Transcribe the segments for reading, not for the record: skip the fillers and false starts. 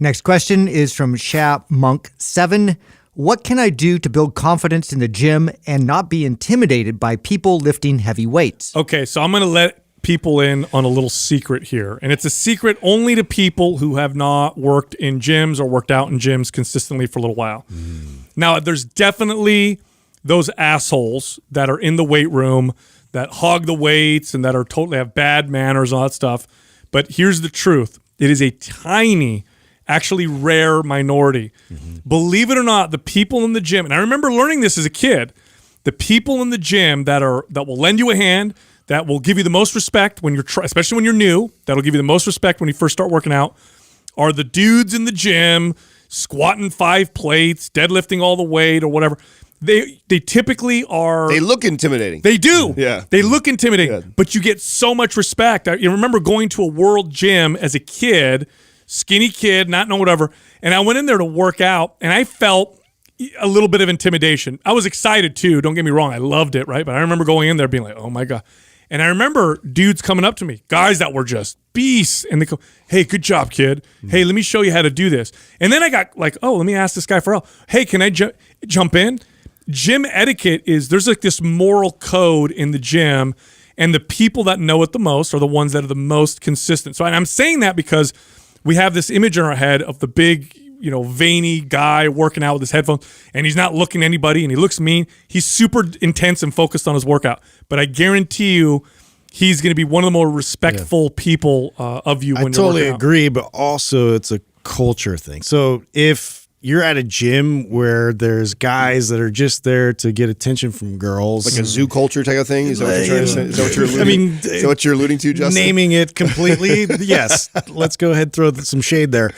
Next question is from Sha Monk 7. What can I do to build confidence in the gym and not be intimidated by people lifting heavy weights? Okay, so I'm going to let people in on a little secret here. And it's a secret only to people who have not worked in gyms or worked out in gyms consistently for a little while. Now, there's definitely those assholes that are in the weight room that hog the weights and that are totally have bad manners and all that stuff. But here's the truth. It is a tiny, actually rare minority. Believe it or not, the people in the gym, and I remember learning this as a kid, the people in the gym that will lend you a hand, that will give you the most respect when you're, especially when you're new, that'll give you the most respect when you first start working out, are the dudes in the gym squatting 5 plates, deadlifting all the weight or whatever. They typically are. They look intimidating. They do. Yeah. They look intimidating, Yeah. but you get so much respect. I remember going to a world gym as a kid, skinny kid, not knowing whatever, and I went in there to work out, and I felt a little bit of intimidation. I was excited too. Don't get me wrong. I loved it, right? But I remember going in there being like, oh my God. And I remember dudes coming up to me, guys that were just beasts, and they go, hey, good job, kid. Hey, let me show you how to do this. And then I got like, oh, let me ask this guy for help. Hey, can I jump in? Gym etiquette is there's like this moral code in the gym, and the people that know it the most are the ones that are the most consistent. So, and I'm saying that because we have this image in our head of the big, veiny guy working out with his headphones, and he's not looking at anybody, and he looks mean. He's super intense and focused on his workout. But I guarantee you, he's going to be one of the more respectful people of you when you're totally working out. agree, but also it's a culture thing. So if you're at a gym where there's guys that are just there to get attention from girls, like a zoo culture type of thing. Is that what you're trying to say? Is that what you're alluding? Is that what you're alluding to, Justin? Naming it completely, yes. Let's go ahead and throw some shade there.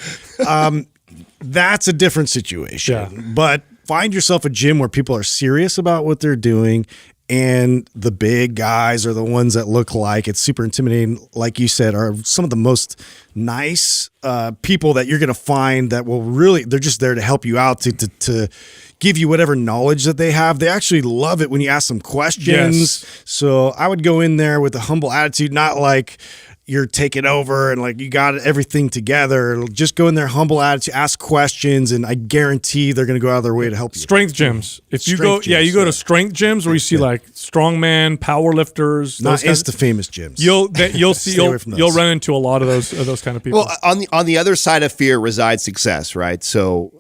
That's a different situation. Yeah. But find yourself a gym where people are serious about what they're doing, and the big guys are the ones that look like it's super intimidating, like you said, are some of the most nice people that you're going to find that will really, they're just there to help you out, to give you whatever knowledge that they have. They actually love it when you ask them questions. Yes. So I would go in there with a humble attitude, not like you're taking over and like you got everything together. Just go in there, humble attitude, ask questions, and I guarantee they're going to go out of their way to help you. Strength gyms. If you Strength go, gyms, you go to strength gyms where you see like strongman, power lifters, Not those kinds Insta famous gyms. You'll see Stay away from those. you'll run into a lot of those kind of people. Well, on the other side of fear resides success, right? So,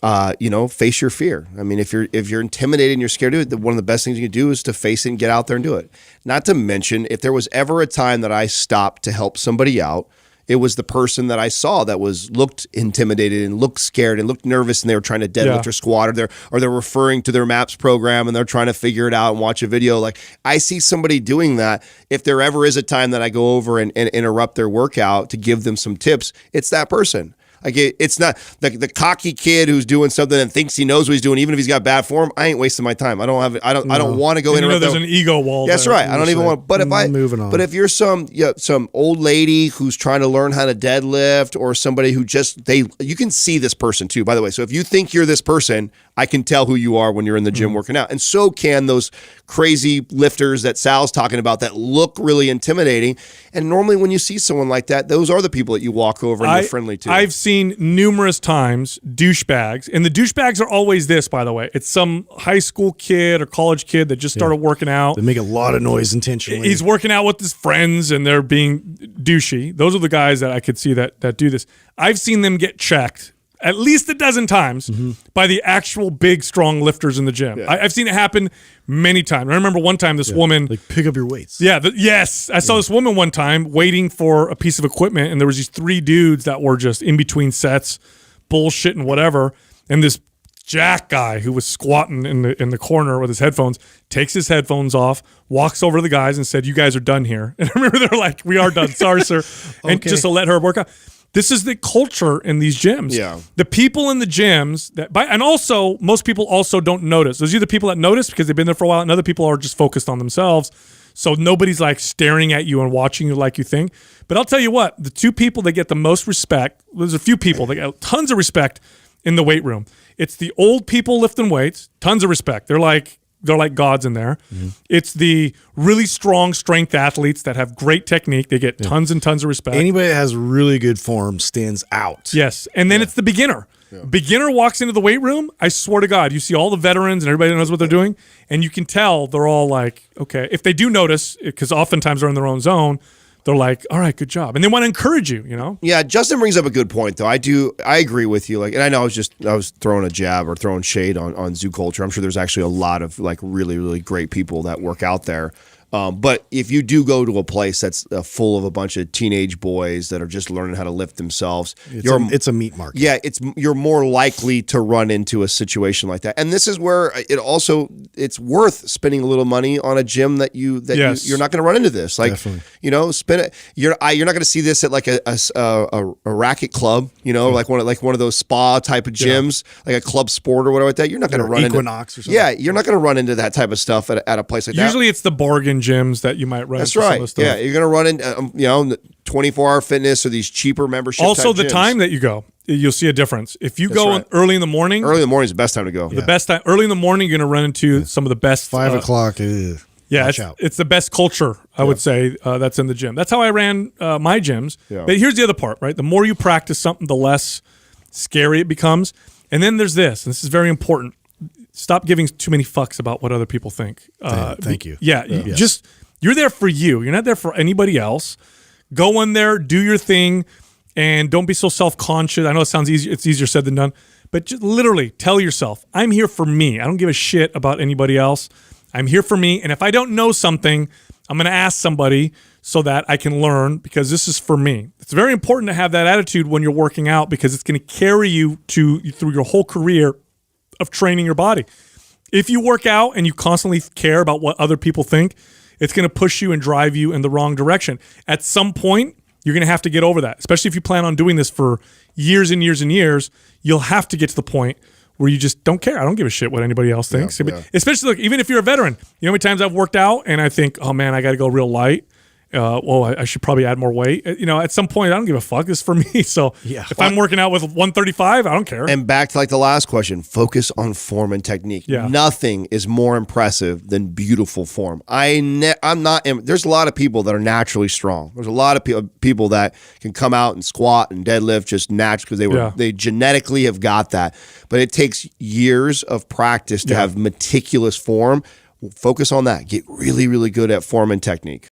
face your fear. I mean, if you're intimidated and you're scared to do it, one of the best things you can do is to face it and get out there and do it. Not to mention, if there was ever a time that I stopped to help somebody out, it was the person that I saw that looked intimidated and looked scared and looked nervous, and they were trying to deadlift or squat, or they're referring to their MAPS program and they're trying to figure it out and watch a video. Like, I see somebody doing that. If there ever is a time that I go over and interrupt their workout to give them some tips, it's that person. Like, it's not the cocky kid who's doing something and thinks he knows what he's doing, even if he's got bad form. I ain't wasting my time. I don't want to go in. There's an ego wall. That's there. right. I don't even want. But if you're some old lady who's trying to learn how to deadlift, or somebody who you can see this person too. By the way, so if you think you're this person, I can tell who you are when you're in the gym working out, and so can those crazy lifters that Sal's talking about that look really intimidating. And normally, when you see someone like that, those are the people that you walk over and you're friendly to. I've seen numerous times douchebags, and the douchebags are always this, by the way. It's some high school kid or college kid that just started working out. They make a lot of noise intentionally. He's working out with his friends, and they're being douchey. Those are the guys that I could see that do this. I've seen them get checked at least a dozen times by the actual big, strong lifters in the gym. Yeah. I've seen it happen many times. I remember one time this woman... Like, pick up your weights. Yeah, yes. I saw this woman one time waiting for a piece of equipment, and there was these 3 dudes that were just in between sets, bullshit and whatever, and this jack guy who was squatting in the corner with his headphones takes his headphones off, walks over to the guys and said, "You guys are done here." And I remember they're like, "We are done. Sorry, sir." And just to let her work out. This is the culture in these gyms. Yeah. The people in the gyms and also most people also don't notice. There's either people that notice because they've been there for a while, and other people are just focused on themselves. So nobody's like staring at you and watching you like you think. But I'll tell you what, the 2 people that get the most respect, there's a few people that get tons of respect in the weight room. It's the old people lifting weights, tons of respect. They're like they're like gods in there. It's the really strong strength athletes that have great technique. They get tons and tons of respect. Anybody that has really good form stands out. Yes. And then it's the beginner. Beginner walks into the weight room. I swear to God, you see all the veterans and everybody knows what they're doing. And you can tell they're all like, okay, if they do notice, because oftentimes they're in their own zone, they're like, all right, good job. And they want to encourage you, you know? Yeah, Justin brings up a good point, though. I agree with you. Like, and I know I was throwing a jab or throwing shade on zoo culture. I'm sure there's actually a lot of like really, really great people that work out there. But if you do go to a place that's full of a bunch of teenage boys that are just learning how to lift themselves, it's a meat market. Yeah, you're more likely to run into a situation like that. And this is where it's worth spending a little money on a gym that you're not going to run into this. Like, Definitely. you know, spend it. You're not going to see this at like a racket club. You know, like one of those spa type of gyms, like a club sport or whatever like that. You're not going to run Equinox into or something. Yeah, you're not going to run into that type of stuff at a place like that. Usually it's the bargain gyms that you might run That's into some of right. the stuff. Yeah, you're going to run into 24-hour fitness or these cheaper membership. Also, type the gyms. time that you go, you'll see a difference. If you go right. early in the morning, Early in the morning is the best time to go. the best time early in the morning, you're going to run into some of the best 5 o'clock. Yeah, watch out. it's the best culture, I would say, that's in the gym. That's how I ran my gyms. Yeah. But here's the other part, right? The more you practice something, the less scary it becomes. And then there's this, and this is very important. Stop giving too many fucks about what other people think. Thank you. Yeah, you're there for you. You're not there for anybody else. Go in there, do your thing, and don't be so self-conscious. I know it sounds easy. It's easier said than done. But just literally tell yourself, I'm here for me. I don't give a shit about anybody else. I'm here for me. And if I don't know something, I'm going to ask somebody so that I can learn because this is for me. It's very important to have that attitude when you're working out because it's going to carry you through your whole career of training your body. If you work out and you constantly care about what other people think, it's going to push you and drive you in the wrong direction. At some point, you're going to have to get over that, especially if you plan on doing this for years and years and years. You'll have to get to the point where you just don't care. I don't give a shit what anybody else thinks. Yeah. Especially, look, even if you're a veteran. You know how many times I've worked out and I think, oh man, I got to go real light. I should probably add more weight. You know, at some point, I don't give a fuck. This is for me. So if I'm working out with 135, I don't care. And back to like the last question, focus on form and technique. Yeah. Nothing is more impressive than beautiful form. There's a lot of people that are naturally strong. There's a lot of people that can come out and squat and deadlift just naturally because they genetically have got that. But it takes years of practice to have meticulous form. Focus on that. Get really, really good at form and technique.